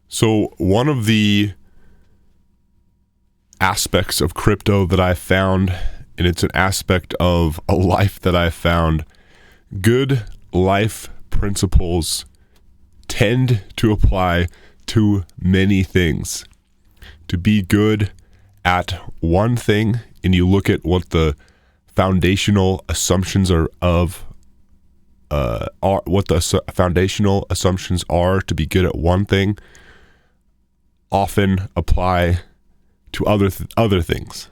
So one of the aspects of crypto that I found, and it's an aspect of a life that I found, good life principles tend to apply to many things. To be good at one thing, and you look at what the foundational assumptions foundational assumptions are to be good at one thing, often apply to other things.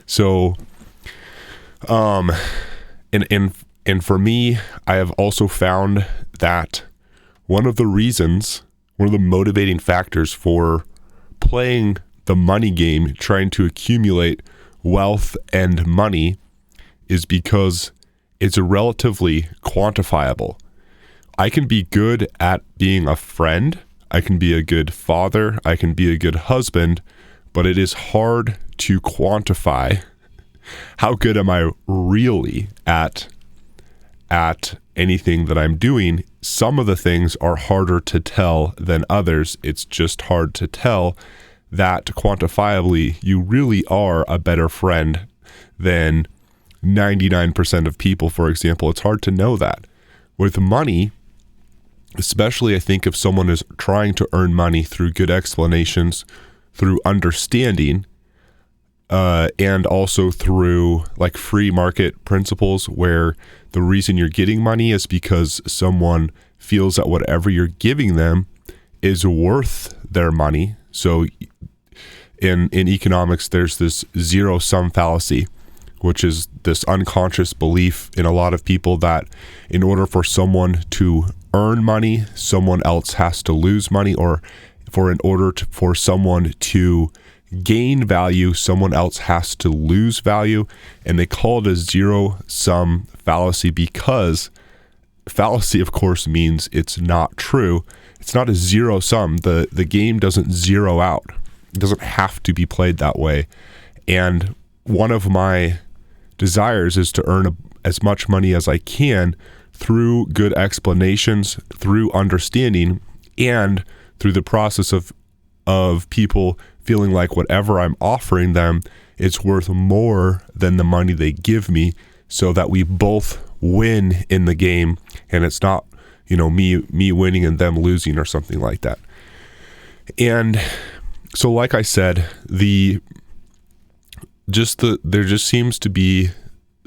So, and for me, I have also found that one of the motivating factors for playing the money game, trying to accumulate wealth and money, is because it's relatively quantifiable. I can be good at being a friend, I can be a good father, I can be a good husband, but it is hard to quantify how good am I really at anything that I'm doing. Some of the things are harder to tell than others. It's just hard to tell that quantifiably you really are a better friend than 99% of people, for example. It's hard to know that. With money, especially I think if someone is trying to earn money through good explanations, through understanding, and also through like free market principles where the reason you're getting money is because someone feels that whatever you're giving them is worth their money. So in economics, there's this zero-sum fallacy, which is this unconscious belief in a lot of people that in order for someone to earn money, someone else has to lose money, or for someone to gain value, someone else has to lose value. And they call it a zero-sum fallacy because fallacy, of course, means it's not true. It's not a zero-sum. The game doesn't zero out. It doesn't have to be played that way. And one of my desires is to earn as much money as I can through good explanations, through understanding, and through the process of people feeling like whatever I'm offering them, it's worth more than the money they give me, so that we both win in the game, and it's not, me winning and them losing or something like that. And so, like I said, there just seems to be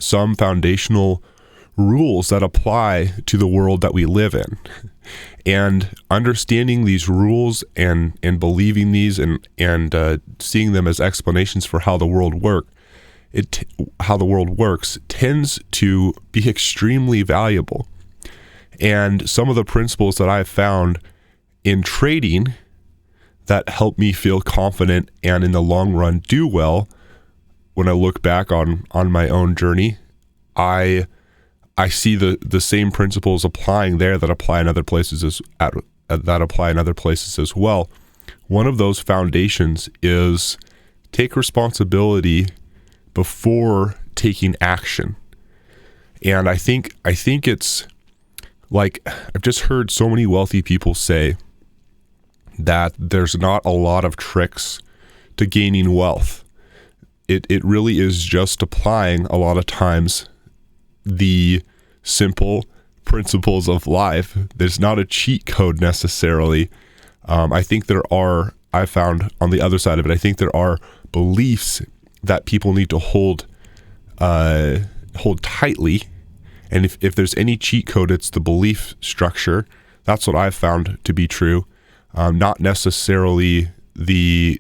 some foundational rules that apply to the world that we live in. And understanding these rules and believing these and seeing them as explanations for how the world works tends to be extremely valuable. And some of the principles that I've found in trading that help me feel confident and in the long run do well, when I look back on my own journey, I see the same principles applying there that apply in other places as well. One of those foundations is take responsibility before taking action. And I think it's like, I've just heard so many wealthy people say that there's not a lot of tricks to gaining wealth. It really is just applying a lot of times the simple principles of life. There's not a cheat code necessarily. I think I found on the other side of it, I think there are beliefs that people need to hold tightly. And if there's any cheat code, it's the belief structure. That's what I've found to be true. Not necessarily the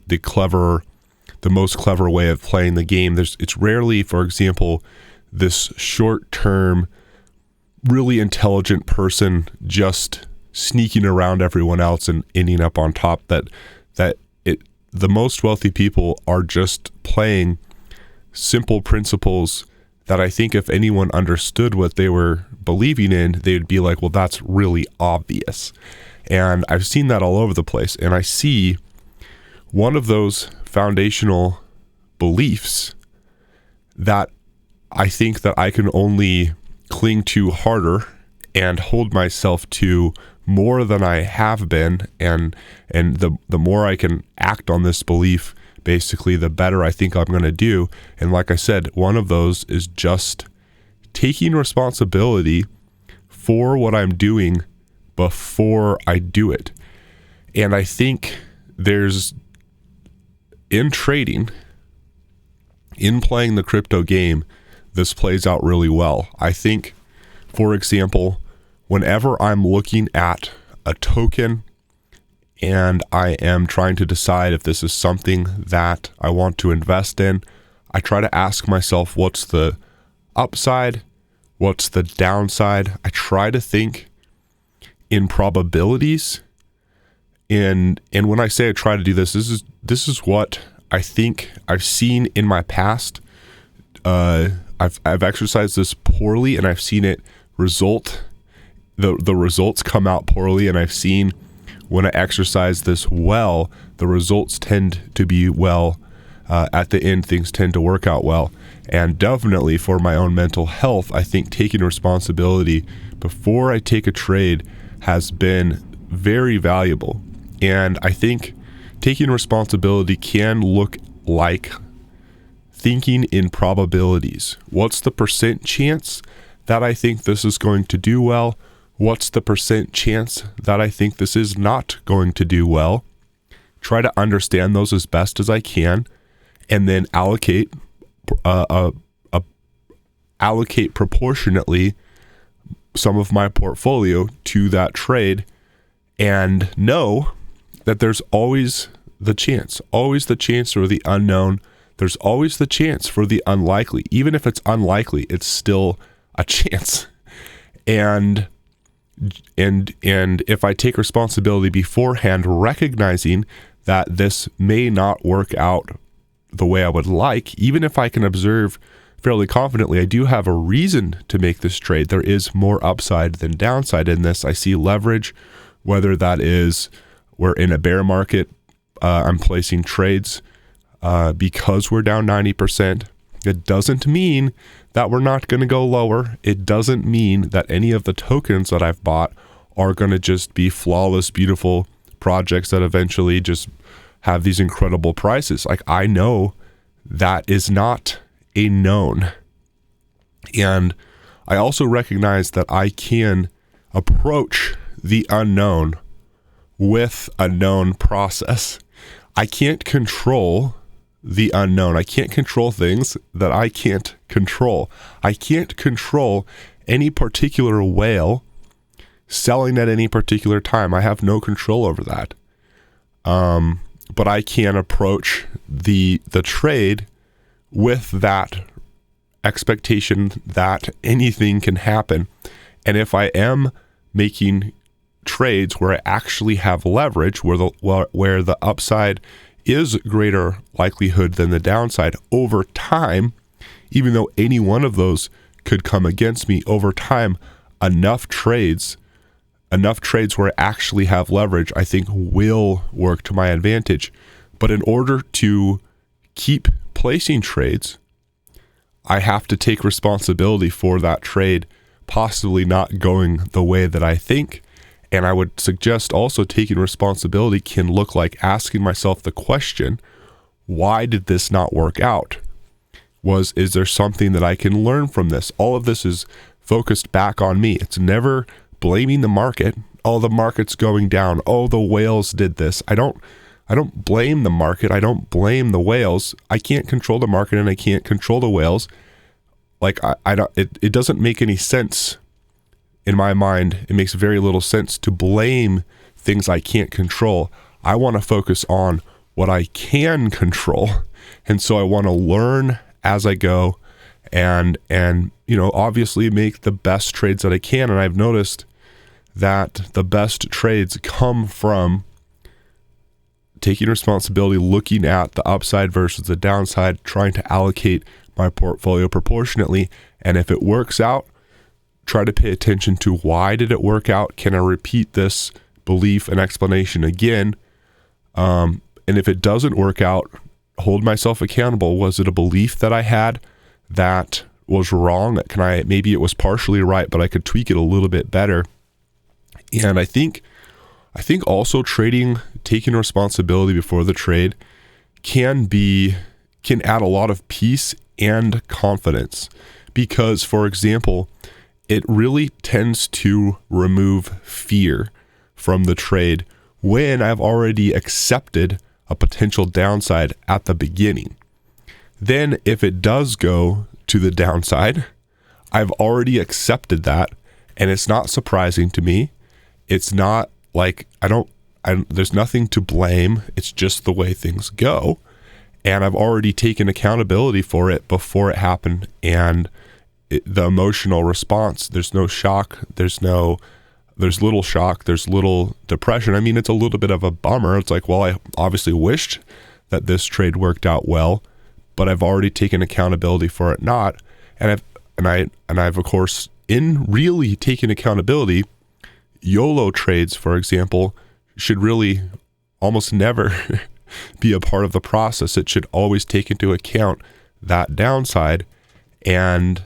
most clever way of playing the game. It's rarely, for example, this short-term, really intelligent person just sneaking around everyone else and ending up on top. The most wealthy people are just playing simple principles that I think if anyone understood what they were believing in, they'd be like, well, that's really obvious. And I've seen that all over the place. And I see one of those foundational beliefs that I think that I can only cling to harder and hold myself to more than I have been, and the more I can act on this belief, basically, the better I think I'm going to do. And like I said, one of those is just taking responsibility for what I'm doing before I do it. And I think in trading, in playing the crypto game, this plays out really well. I think, for example, whenever I'm looking at a token and I am trying to decide if this is something that I want to invest in, I try to ask myself, what's the upside? What's the downside? I try to think in probabilities. And when I say I try to do this, this is what I think I've seen in my past. I've exercised this poorly, and I've seen it result. The results come out poorly, and I've seen when I exercise this well, the results tend to be well. At the end, things tend to work out well. And definitely for my own mental health, I think taking responsibility before I take a trade has been very valuable. And I think taking responsibility can look like thinking in probabilities. What's the percent chance that I think this is going to do well? What's the percent chance that I think this is not going to do well? Try to understand those as best as I can, and then allocate proportionately some of my portfolio to that trade, and know that there's always the chance for the unknown. There's always the chance for the unlikely. Even if it's unlikely, it's still a chance. And if I take responsibility beforehand, recognizing that this may not work out the way I would like, even if I can observe fairly confidently, I do have a reason to make this trade. There is more upside than downside in this. I see leverage, whether that is we're in a bear market, I'm placing trades because we're down 90%. It doesn't mean that we're not going to go lower. It doesn't mean that any of the tokens that I've bought are going to just be flawless, beautiful projects that eventually just have these incredible prices. Like, I know that is not a known. And I also recognize that I can approach the unknown with a known process. I can't control the unknown. I can't control things that I can't control. I can't control any particular whale selling at any particular time. I have no control over that. But I can approach the trade with that expectation that anything can happen. And if I am making trades where I actually have leverage, where the upside is greater likelihood than the downside over time, even though any one of those could come against me over time, enough trades where I actually have leverage, I think will work to my advantage. But in order to keep placing trades, I have to take responsibility for that trade possibly not going the way that I think. And I would suggest also taking responsibility can look like asking myself the question, why did this not work out? Is there something that I can learn from this? All of this is focused back on me. It's never blaming the market. Oh, the market's going down. Oh, the whales did this. I don't blame the market. I don't blame the whales. I can't control the market and I can't control the whales. Like, it doesn't make any sense. In my mind, it makes very little sense to blame things I can't control. I want to focus on what I can control. And so I want to learn as I go and obviously make the best trades that I can. And I've noticed that the best trades come from taking responsibility, looking at the upside versus the downside, trying to allocate my portfolio proportionately. And if it works out, try to pay attention to why did it work out? Can I repeat this belief and explanation again? And if it doesn't work out, hold myself accountable. Was it a belief that I had that was wrong? Maybe it was partially right, but I could tweak it a little bit better. And I think also taking responsibility before the trade can add a lot of peace and confidence, because, for example, it really tends to remove fear from the trade when I've already accepted a potential downside at the beginning. Then if it does go to the downside, I've already accepted that, and it's not surprising to me. It's not like there's nothing to blame. It's just the way things go. And I've already taken accountability for it before it happened. And the emotional response, there's no shock. There's little shock. There's little depression. I mean, it's a little bit of a bummer. It's like, well, I obviously wished that this trade worked out well, but I've already taken accountability for it not. And I've of course, in really taking accountability, YOLO trades, for example, should really almost never be a part of the process. It should always take into account that downside, and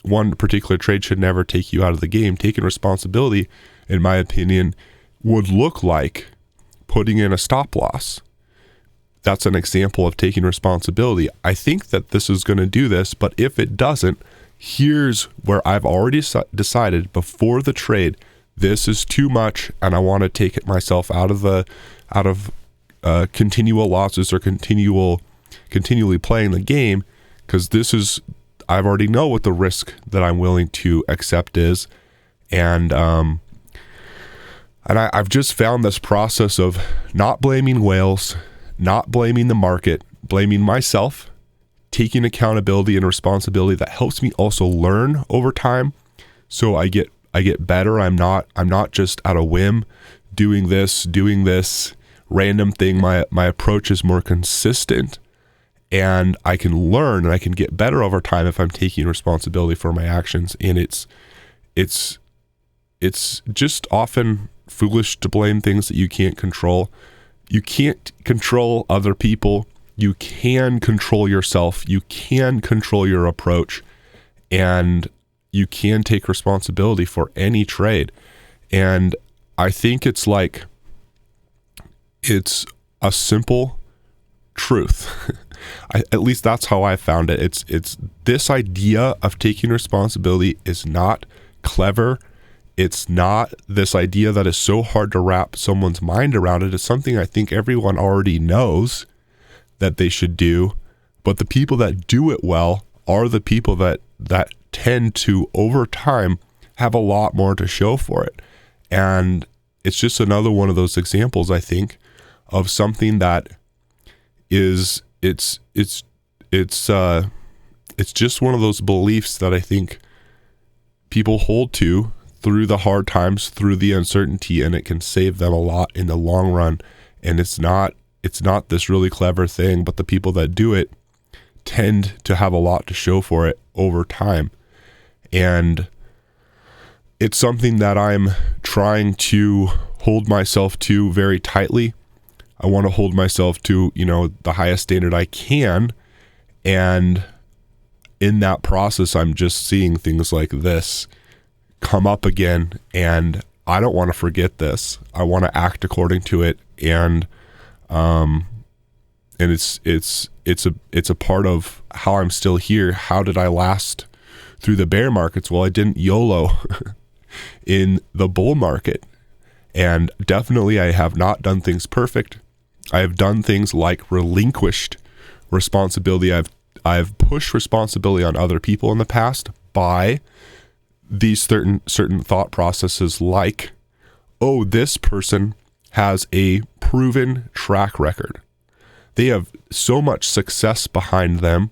one particular trade should never take you out of the game. Taking responsibility, in my opinion, would look like putting in a stop loss. That's an example of taking responsibility. I think that this is going to do this, but if it doesn't, here's where I've already decided before the trade, this is too much, and I want to take it myself out of continual losses or continually playing the game, because I've already know what the risk that I'm willing to accept is, and I've just found this process of not blaming whales, not blaming the market, blaming myself, taking accountability and responsibility, that helps me also learn over time. So I get better. I'm not just at a whim doing this random thing. My approach is more consistent, and I can learn and I can get better over time if I'm taking responsibility for my actions. And it's just often foolish to blame things that you can't control. You can't control other people. You can control yourself. You can control your approach, and you can take responsibility for any trade. And I think it's a simple truth. At least that's how I found it. It's this idea of taking responsibility is not clever. It's not this idea that is so hard to wrap someone's mind around. It is something I think everyone already knows that they should do, but the people that do it well are the people that tend to, over time, have a lot more to show for it. And it's just another one of those examples, I think, of something that is it's just one of those beliefs that I think people hold to through the hard times, through the uncertainty, and it can save them a lot in the long run. And it's not this really clever thing, but the people that do it tend to have a lot to show for it over time. And it's something that I'm trying to hold myself to very tightly. I want to hold myself to, the highest standard I can. And in that process, I'm just seeing things like this come up again, and I don't want to forget this. I want to act according to it, and it's a part of how I'm still here. How did I last through the bear markets? Well, I didn't YOLO in the bull market, and definitely I have not done things perfect. I have done things like relinquished responsibility. I've pushed responsibility on other people in the past by these certain thought processes, like, oh, this person has a proven track record. They have so much success behind them.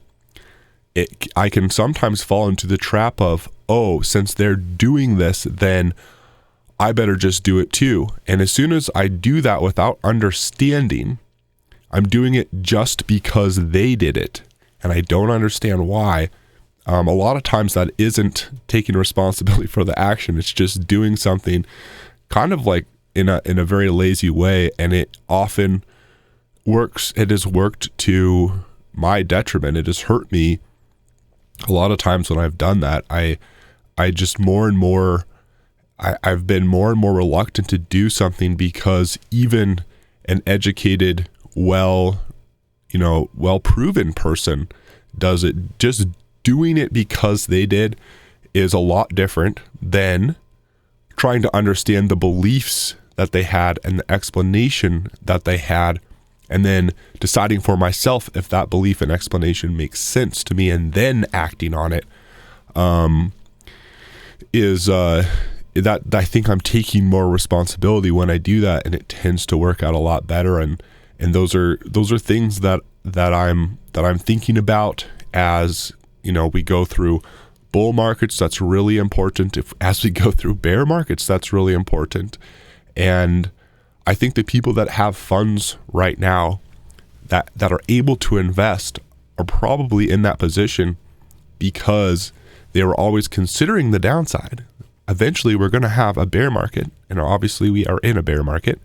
I can sometimes fall into the trap of, oh, since they're doing this, then I better just do it too. And as soon as I do that without understanding, I'm doing it just because they did it, and I don't understand why. A lot of times that isn't taking responsibility for the action. It's just doing something kind of like in a very lazy way, and it often works. It has worked to my detriment. It has hurt me a lot of times when I've done that. I just more and more, I've been more and more reluctant to do something because even an educated, well-proven person does it. Just doing it because they did is a lot different than trying to understand the beliefs that they had and the explanation that they had, and then deciding for myself if that belief and explanation makes sense to me, and then acting on it. That I think I'm taking more responsibility when I do that, and it tends to work out a lot better. And those are things that I'm thinking about as we go through bull markets. That's really important. As we go through bear markets, that's really important. And I think the people that have funds right now that are able to invest are probably in that position because they were always considering the downside. Eventually we're going to have a bear market, and obviously we are in a bear market,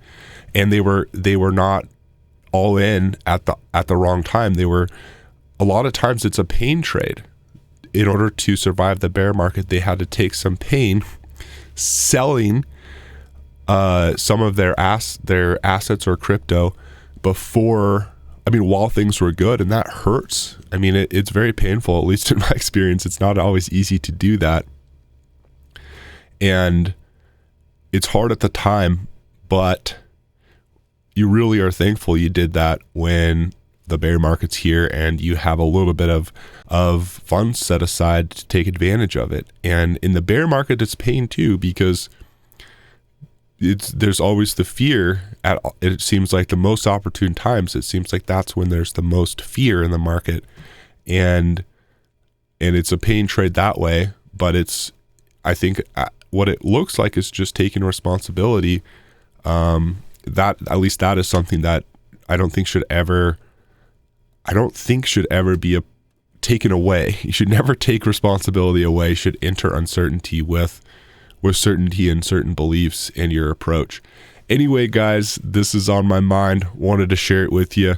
and they were not all in at the wrong time. They were, a lot of times it's a pain trade. In order to survive the bear market, they had to take some pain selling some of their assets or crypto while things were good, and that hurts. It's very painful, at least in my experience. It's not always easy to do that. And it's hard at the time, but you really are thankful you did that when the bear market's here and you have a little bit of funds set aside to take advantage of it. And in the bear market, it's pain too, because there's always the fear. It seems like the most opportune times, it seems like that's when there's the most fear in the market, and it's a pain trade that way. But I think what it looks like is just taking responsibility. That, at least that is something that I don't think should ever be taken away. You should never take responsibility away. You should enter uncertainty with certainty and certain beliefs in your approach. Anyway, guys, this is on my mind. Wanted to share it with you. I'll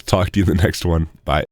talk to you in the next one. Bye.